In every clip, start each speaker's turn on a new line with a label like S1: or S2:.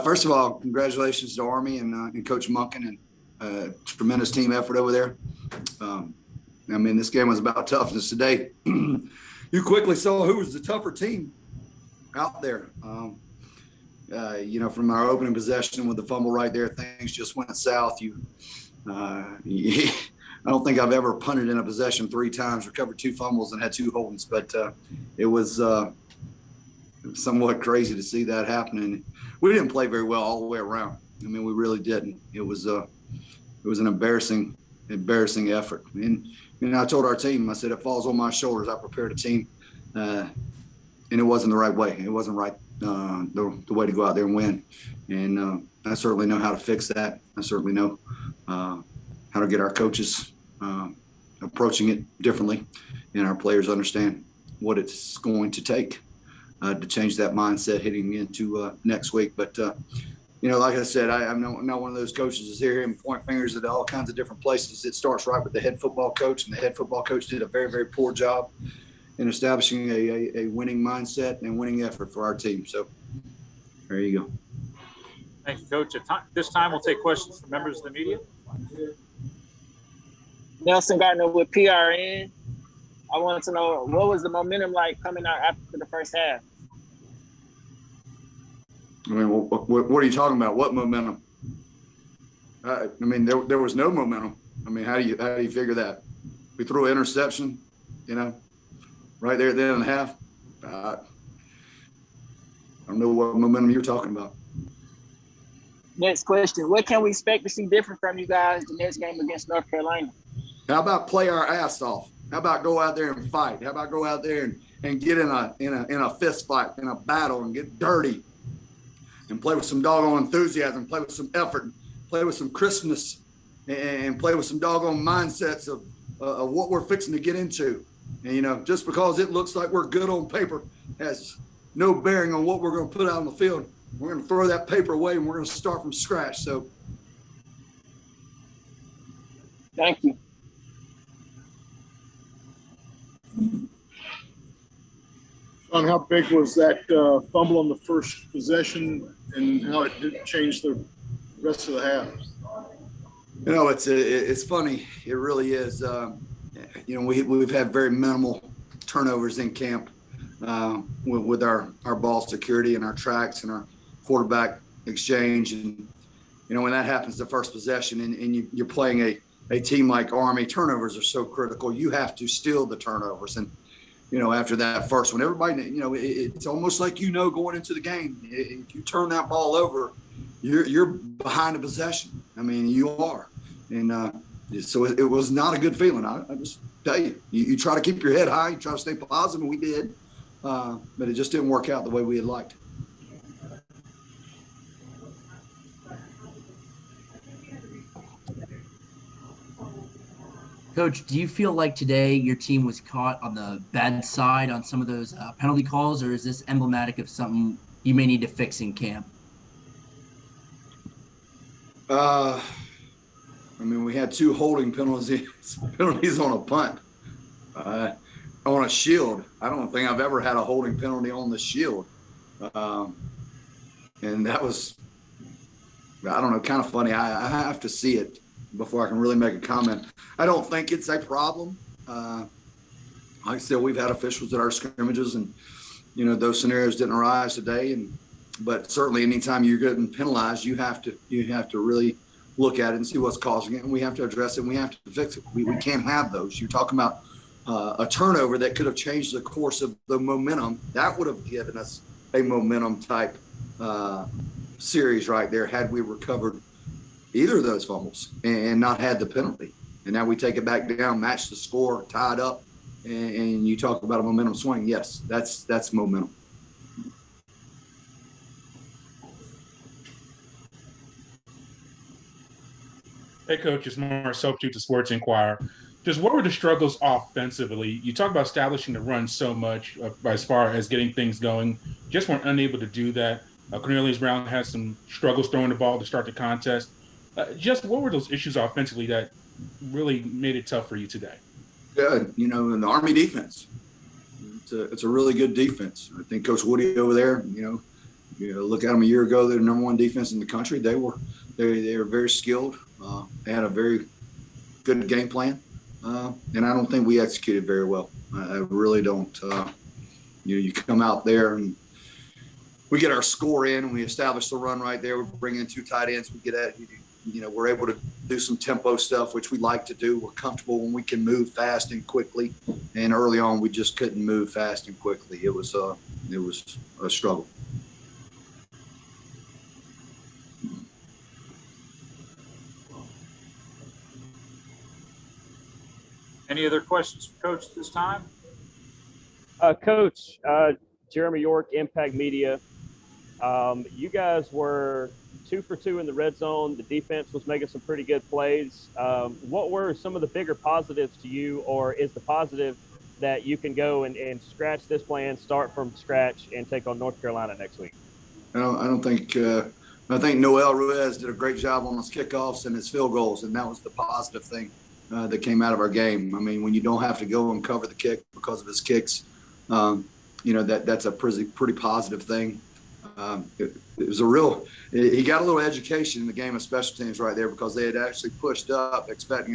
S1: First of all, congratulations to Army and Coach Monken and tremendous team effort over there. I mean, this game was about toughness today. You quickly saw who was the tougher team out there. From our opening possession with the fumble right there, things just went south. I don't think I've ever punted in a possession 3 times, recovered 2 fumbles, and had 2 holdings, but it was somewhat crazy to see that happen. And we didn't play very well all the way around. I mean, we really didn't. It was an embarrassing effort. And I told our team, I said, it falls on my shoulders. I prepared a team, and it wasn't the right way. It wasn't right the way to go out there and win. And I certainly know how to fix that. I certainly know how to get our coaches approaching it differently, and our players understand what it's going to take to change that mindset heading into next week. But like I said, I'm not one of those coaches that's here and point fingers at all kinds of different places. It starts right with the head football coach, and the head football coach did a very, very poor job in establishing a winning mindset and winning effort for our team. So there you go.
S2: Thank you, Coach. At this time, we'll take questions from members of the media.
S3: Nelson Gardner with PRN. I wanted to know, what was the momentum like coming out after the first half?
S1: I mean, what are you talking about? What momentum? I mean, there was no momentum. I mean, how do you figure that? We threw an interception, right there at the end of the half. I don't know what momentum you're talking about.
S3: Next question. What can we expect to see different from you guys the next game against North Carolina?
S1: How about play our ass off? How about go out there and fight? How about go out there and get in a fist fight, in a battle, and get dirty, and play with some doggone enthusiasm, play with some effort, play with some crispness, and play with some doggone mindsets of what we're fixing to get into. And just because it looks like we're good on paper has no bearing on what we're going to put out on the field. We're going to throw that paper away, and we're going to start from scratch. So,
S3: thank you.
S4: Shawn, how big was that fumble on the first possession, and how it did change the rest of the half?
S1: It's funny. It really is. We've had very minimal turnovers in camp with our ball security and our tracks and our quarterback exchange. And, when that happens the first possession and you're playing a team like Army, turnovers are so critical. You have to steal the turnovers. And, after that first one, everybody, it's almost like, going into the game, if you turn that ball over, you're behind a possession. I mean, you are. And so it was not a good feeling. I just tell you try to keep your head high, you try to stay positive, and we did. But it just didn't work out the way we had liked.
S5: Coach, do you feel like today your team was caught on the bad side on some of those penalty calls, or is this emblematic of something you may need to fix in camp?
S1: We had 2 holding penalties on a punt. On a shield. I don't think I've ever had a holding penalty on the shield. And that was, kind of funny. I have to see it before I can really make a comment. I don't think it's a problem. Like I said, we've had officials at our scrimmages, and those scenarios didn't arise today. But certainly, anytime you're getting penalized, you have to really look at it and see what's causing it, and we have to address it, and we have to fix it. We can't have those. You're talking about a turnover that could have changed the course of the momentum. That would have given us a momentum type series right there had we recovered either of those fumbles and not had the penalty. And now we take it back down, match the score, tied up, and you talk about a momentum swing. Yes, that's momentum.
S6: Hey, Coach, it's Mark Substitute, the Sports Inquirer. Just what were the struggles offensively? You talk about establishing the run so much as far as getting things going. Just weren't unable to do that. Cornelius Brown had some struggles throwing the ball to start the contest. Just what were those issues offensively that really made it tough for you today?
S1: Yeah, in the Army defense, it's a really good defense. I think Coach Woody over there, look at them a year ago. They're the #1 defense in the country. They were very skilled. They had a very good game plan, and I don't think we executed very well. I really don't. You come out there and we get our score in, and we establish the run right there. We bring in 2 tight ends. We get at, we're able to do some tempo stuff, which we like to do. We're comfortable when we can move fast and quickly. And early on, we just couldn't move fast and quickly. It was a struggle.
S2: Any other questions for Coach at this time?
S7: Coach, Jeremy York, Impact Media. You guys were 2 for 2 in the red zone. The defense was making some pretty good plays. What were some of the bigger positives to you, or is the positive that you can go and scratch this plan, start from scratch, and take on North Carolina next week?
S1: I think Noel Ruiz did a great job on his kickoffs and his field goals, and that was the positive thing that came out of our game. I mean, when you don't have to go and cover the kick because of his kicks, that's a pretty positive thing. It was he got a little education in the game of special teams right there, because they had actually pushed up expecting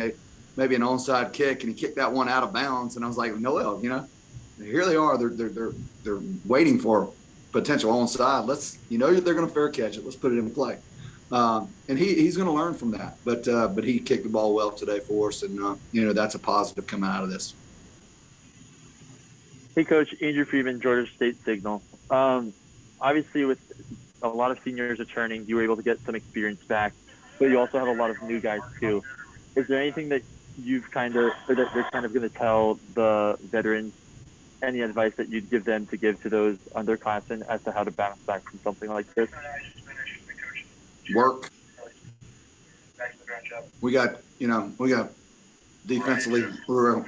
S1: maybe an onside kick, and he kicked that one out of bounds. And I was like, Noel, here they are. They're waiting for potential onside. They're going to fair catch it. Let's put it in play. And he's going to learn from that. But he kicked the ball well today for us, and that's a positive coming out of this.
S8: Hey, Coach, Andrew Freeman, Georgia State Signal. Obviously, with a lot of seniors returning, you were able to get some experience back, but you also have a lot of new guys too. Is there anything that you're kind of going to tell the veterans, any advice that you'd give them to give to those underclassmen as to how to bounce back from something like this?
S1: Work. We got defensively, we were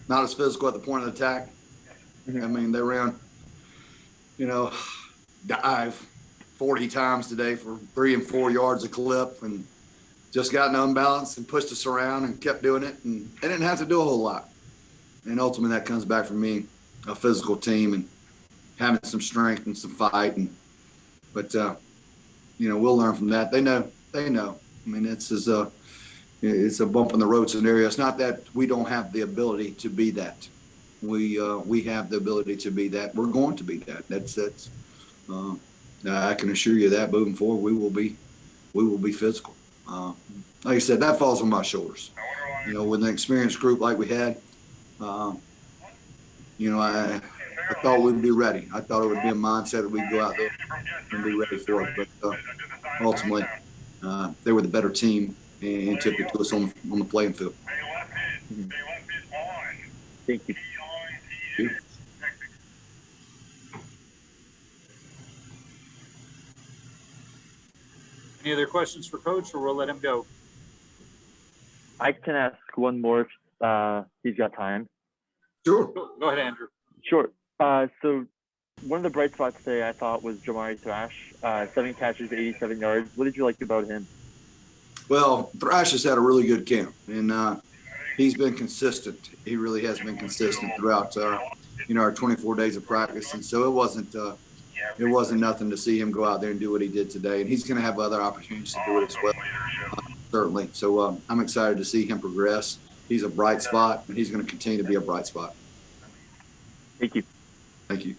S1: not as physical at the point of attack. I mean, they ran, dive 40 times today for 3 and 4 yards a clip, and just got an unbalance and pushed us around and kept doing it. And they didn't have to do a whole lot. And ultimately that comes back from being a physical team and having some strength and some fight. But we'll learn from that. They know. I mean, it's a bump in the road scenario. It's not that we don't have the ability to be that. We have the ability to be that. We're going to be that. That's I can assure you that moving forward, we will be physical. Like I said, that falls on my shoulders. With an experienced group like we had, I thought we'd be ready. I thought it would be a mindset that we'd go out there and be ready for it. But ultimately, they were the better team and took it to us on the playing field.
S8: Thank you.
S2: Any other questions for Coach, or we'll let him go?
S8: I can ask one more if he's got time.
S1: Sure.
S2: Go ahead, Andrew.
S8: Sure. So one of the bright spots today I thought was Jamari Thrash, 7 catches, 87 yards. What did you like about him?
S1: Well, Thrash has had a really good camp, and he's been consistent. He really has been consistent throughout, our 24 days of practice. And so it wasn't nothing to see him go out there and do what he did today. And he's going to have other opportunities to do it as well, certainly. So I'm excited to see him progress. He's a bright spot, and he's going to continue to be a bright spot.
S8: Thank you.
S1: Thank you.